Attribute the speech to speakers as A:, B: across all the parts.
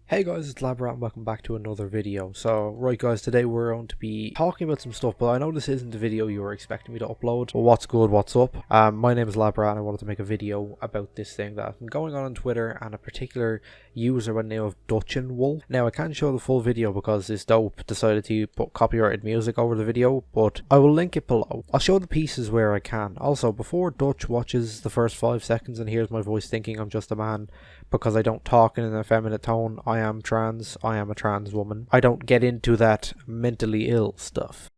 A: Hey guys, it's Labb and welcome back to another video. So, right guys, today we're going to be talking about some stuff, but I know this isn't the video you were expecting me to upload. But what's good, what's up? My name is Labb and I wanted to make a video about this thing that has been going on Twitter and a particular user by the name of dutchwolfen. Now, I can't show the full video because this dope decided to put copyrighted music over the video, but I will link it below. I'll show the pieces where I can. Also, before Dutch watches the first 5 seconds and hears my voice thinking I'm just a man because I don't talk in an effeminate tone, I am trans, I am a trans woman. I don't get into that mentally ill stuff.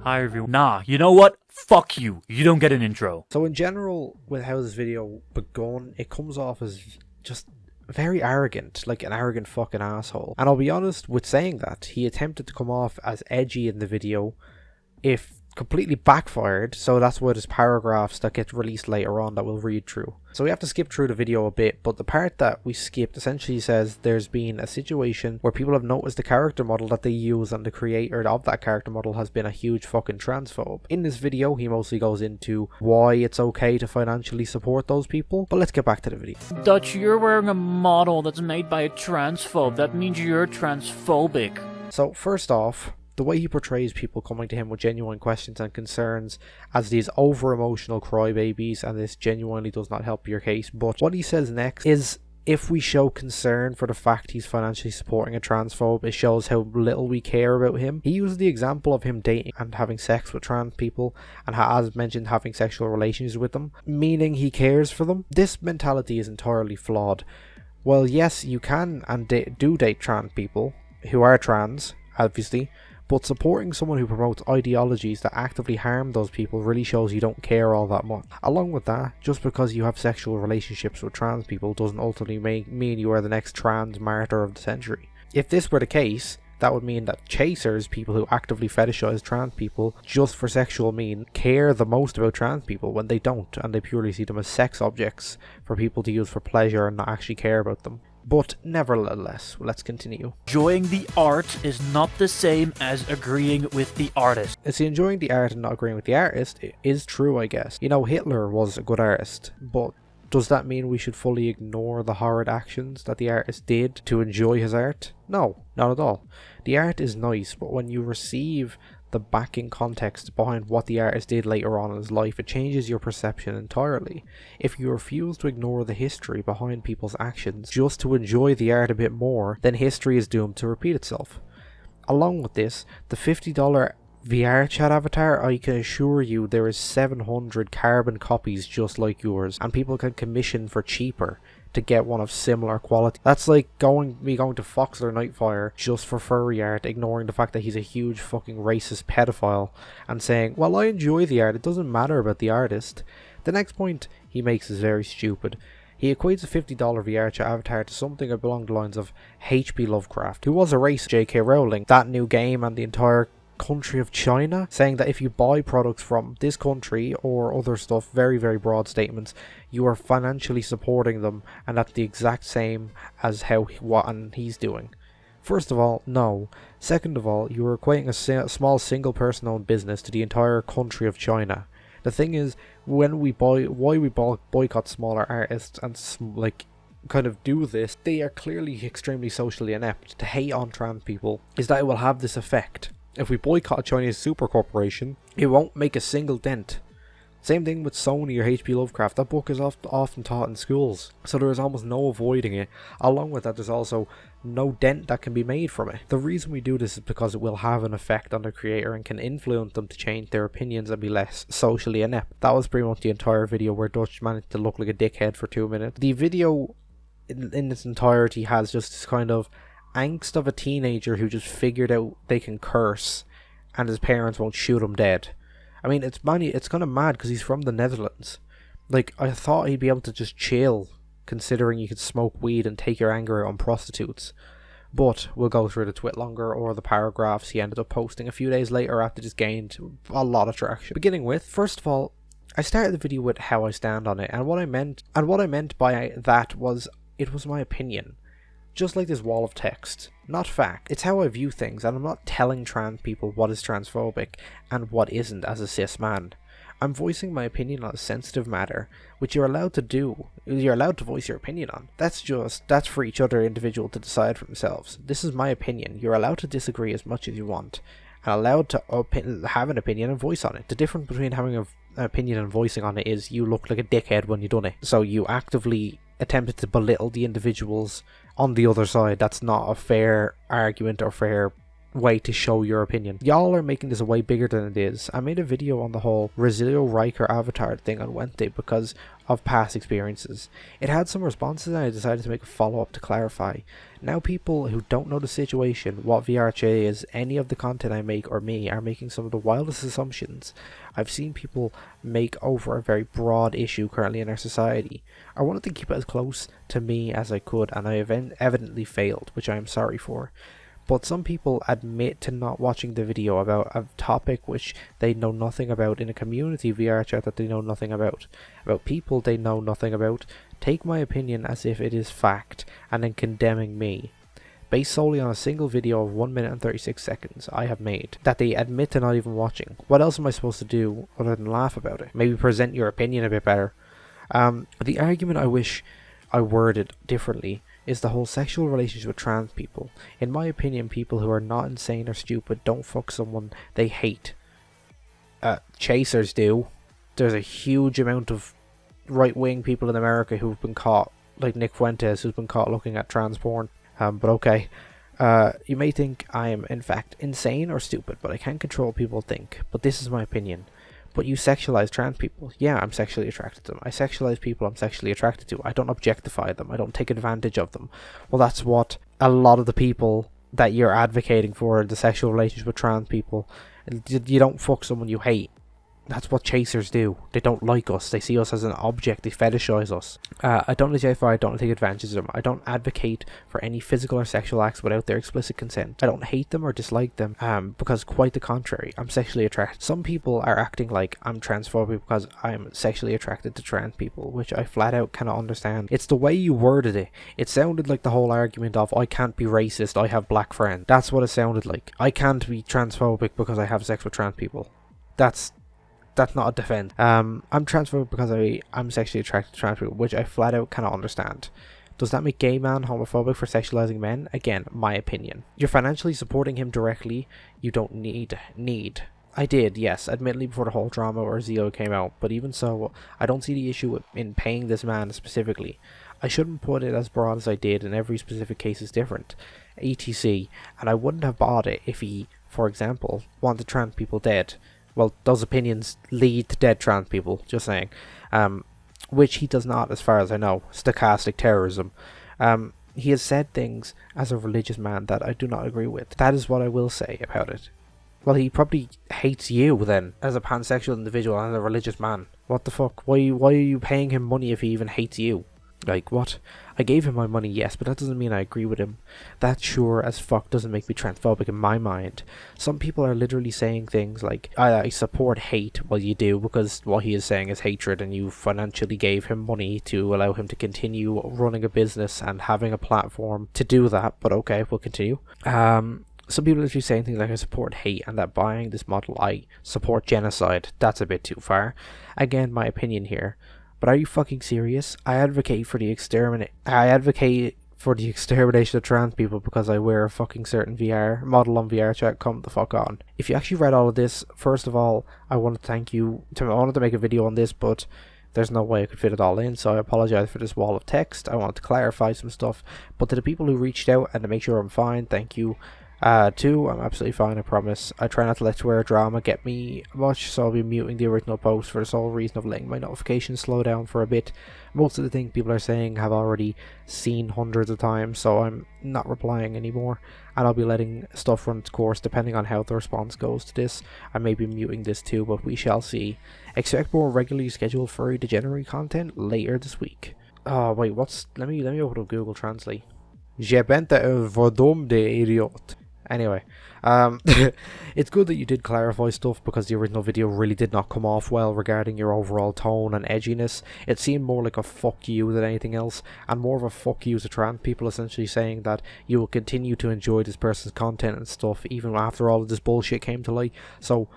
B: Hi everyone. Nah, you know what? Fuck you. You don't get an intro.
A: So in general, with how this video begun, it comes off as just very arrogant, like an arrogant fucking asshole. And I'll be honest with saying that, he attempted to come off as edgy in the video, if completely backfired, so that's why there's paragraphs that get released later on that we'll read through. So we have to skip through the video a bit, but the part that we skipped essentially says there's been a situation where people have noticed the character model that they use and the creator of that character model has been a huge fucking transphobe. In this video, he mostly goes into why it's okay to financially support those people, but let's get back to the video.
B: Dutch, you're wearing a model that's made by a transphobe. That means you're transphobic.
A: So first off, the way he portrays people coming to him with genuine questions and concerns as these over-emotional crybabies, and this genuinely does not help your case. But what he says next is, if we show concern for the fact he's financially supporting a transphobe, it shows how little we care about him. He uses the example of him dating and having sex with trans people, and as mentioned, having sexual relations with them, meaning he cares for them. This mentality is entirely flawed. Well, yes, you can and do date trans people who are trans, obviously, but supporting someone who promotes ideologies that actively harm those people really shows you don't care all that much. Along with that, just because you have sexual relationships with trans people doesn't ultimately mean you are the next trans martyr of the century. If this were the case, that would mean that chasers, people who actively fetishize trans people just for sexual means, care the most about trans people when they don't, and they purely see them as sex objects for people to use for pleasure and not actually care about them. But nevertheless, let's continue.
B: Enjoying the art is not the same as agreeing with the artist.
A: It's enjoying the art and not agreeing with the artist. It is true, I guess. You know, Hitler was a good artist, but does that mean we should fully ignore the horrid actions that the artist did to enjoy his art? No, not at all. The art is nice, but when you receive the backing context behind what the artist did later on in his life, it changes your perception entirely. If you refuse to ignore the history behind people's actions just to enjoy the art a bit more, then history is doomed to repeat itself. Along with this, the $50 VRchat avatar, I can assure you there is 700 carbon copies just like yours, and people can commission for cheaper to get one of similar quality. That's like me going to Foxler Nightfire just for furry art, ignoring the fact that he's a huge fucking racist pedophile, and saying, well, I enjoy the art, it doesn't matter about the artist. The next point he makes is very stupid. He equates a $50 VRchat avatar to something along the lines of H.P. Lovecraft, who was a racist, J.K. Rowling, that new game and the entire country of China, saying that if you buy products from this country or other stuff, very broad statements, you are financially supporting them, and that's the exact same as what he's doing. First of all, no. Second of all, you are equating a small single person owned business to the entire country of China. The thing is, why we boycott smaller artists and like kind of do this, they are clearly extremely socially inept. To hate on trans people is that it will have this effect. If we boycott a Chinese super corporation, it won't make a single dent. Same thing with Sony or H.P. Lovecraft. That book is often taught in schools, so there is almost no avoiding it. Along with that, there's also no dent that can be made from it. The reason we do this is because it will have an effect on the creator and can influence them to change their opinions and be less socially inept. That was pretty much the entire video, where Dutch managed to look like a dickhead for 2 minutes. The video in its entirety has just this kind of angst of a teenager who just figured out they can curse and his parents won't shoot him dead. I mean, it's kind of mad because he's from the Netherlands. Like, I thought he'd be able to just chill, considering you could smoke weed and take your anger out on prostitutes. But we'll go through the twit longer, or the paragraphs he ended up posting a few days later after this gained a lot of traction. Beginning with, first of all, I started the video with how I stand on it, and what I meant by that was, it was my opinion. Just like this wall of text, not fact. It's how I view things, and I'm not telling trans people what is transphobic and what isn't as a cis man. I'm voicing my opinion on a sensitive matter, which you're allowed to do. You're allowed to voice your opinion on. That's for each other individual to decide for themselves. This is my opinion. You're allowed to disagree as much as you want, and allowed to have an opinion and voice on it. The difference between having an opinion and voicing on it is you look like a dickhead when you've done it. So you actively attempted to belittle the individuals on the other side. That's not a fair argument or fair way to show your opinion. Y'all are making this way bigger than it is. I made a video on the whole Resilio Riker avatar thing on Wednesday because of past experiences. It had some responses and I decided to make a follow-up to clarify. Now people who don't know the situation, what VRchat is, any of the content I make or me are making some of the wildest assumptions I've seen people make over a very broad issue currently in our society. I wanted to keep it as close to me as I could, and I have evidently failed, which I am sorry for. But some people admit to not watching the video about a topic which they know nothing about, in a community VRchat that they know nothing about people they know nothing about, take my opinion as if it is fact, and then condemning me, based solely on a single video of 1 minute and 36 seconds I have made, that they admit to not even watching. What else am I supposed to do other than laugh about it? Maybe present your opinion a bit better. The argument I wish I worded differently is the whole sexual relationship with trans people. In my opinion, people who are not insane or stupid don't fuck someone they hate. Chasers do. There's a huge amount of right-wing people in America who've been caught, like Nick Fuentes, who's been caught looking at trans porn. But okay. You may think I am in fact insane or stupid, but I can't control what people think. But this is my opinion. But you sexualize trans people. Yeah, I'm sexually attracted to them. I sexualize people I'm sexually attracted to. I don't objectify them. I don't take advantage of them. Well, that's what a lot of the people that you're advocating for, the sexual relationship with trans people. You don't fuck someone you hate. That's what chasers do. They don't like us. They see us as an object. They fetishize us. I don't objectify. I don't take advantage of them. I don't advocate for any physical or sexual acts without their explicit consent. I don't hate them or dislike them, because quite the contrary. I'm sexually attracted. Some people are acting like I'm transphobic because I'm sexually attracted to trans people, which I flat out cannot understand. It's the way you worded it. It sounded like the whole argument of I can't be racist, I have black friends. That's what it sounded like. I can't be transphobic because I have sex with trans people. That's not a defense. I'm transphobic because I'm sexually attracted to trans people, which I flat out cannot understand. Does that make gay man homophobic for sexualizing men? Again, my opinion. You're financially supporting him directly. You don't need. I did, yes, admittedly before the whole drama or Zio came out, but even so, I don't see the issue in paying this man specifically. I shouldn't put it as broad as I did, and every specific case is different, etc. And I wouldn't have bought it if he, for example, wanted trans people dead. Well, those opinions lead to dead trans people, just saying. Which he does not, as far as I know. Stochastic terrorism. He has said things as a religious man that I do not agree with. That is what I will say about it. Well, he probably hates you then, as a pansexual individual and a religious man. What the fuck? Why are you paying him money if he even hates you? Like, what? I gave him my money, yes, but that doesn't mean I agree with him. That sure as fuck doesn't make me transphobic in my mind. Some people are literally saying things like, I support hate. Well, you do, because what he is saying is hatred, and you financially gave him money to allow him to continue running a business and having a platform to do that, but okay, we'll continue. Some people are literally saying things like, I support hate, and that buying this model, I support genocide. That's a bit too far. Again, my opinion here. But are you fucking serious? I advocate for the extermination of trans people because I wear a fucking certain VR model on VRchat. Come the fuck on. If you actually read all of this, first of all, I want to thank you. I wanted to make a video on this, but there's no way I could fit it all in, so I apologize for this wall of text. I wanted to clarify some stuff. But to the people who reached out and to make sure I'm fine, thank you. Two, I'm absolutely fine, I promise. I try not to let Twitter drama get me much, so I'll be muting the original post for the sole reason of letting my notifications slow down for a bit. Most of the things people are saying have already seen hundreds of times, so I'm not replying anymore, and I'll be letting stuff run its course depending on how the response goes to this. I may be muting this too, but we shall see. Expect more regularly scheduled furry degenerate content later this week. Oh wait, let me open up Google Translate. Je bent een verdomde idiot. Anyway, it's good that you did clarify stuff, because the original video really did not come off well regarding your overall tone and edginess. It seemed more like a fuck you than anything else, and more of a fuck you to trans people, essentially saying that you will continue to enjoy this person's content and stuff even after all of this bullshit came to light. So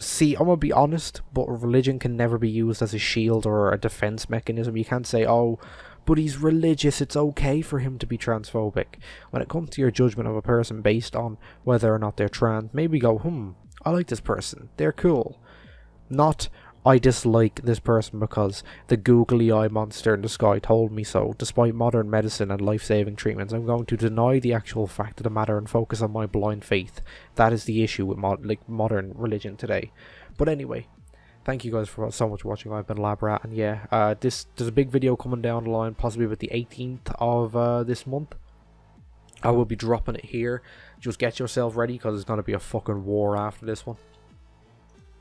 A: See, I'm gonna be honest, but religion can never be used as a shield or a defense mechanism. You can't say, oh, but he's religious, it's okay for him to be transphobic. When it comes to your judgment of a person based on whether or not they're trans, maybe go, I like this person, they're cool. Not, I dislike this person because the googly eye monster in the sky told me so. Despite modern medicine and life-saving treatments, I'm going to deny the actual fact of the matter and focus on my blind faith. That is the issue with modern religion today. But anyway, thank you guys for so much watching. I've been Labb, and yeah, there's a big video coming down the line, possibly with the 18th of this month. I will be dropping it here. Just get yourself ready, because it's going to be a fucking war after this one.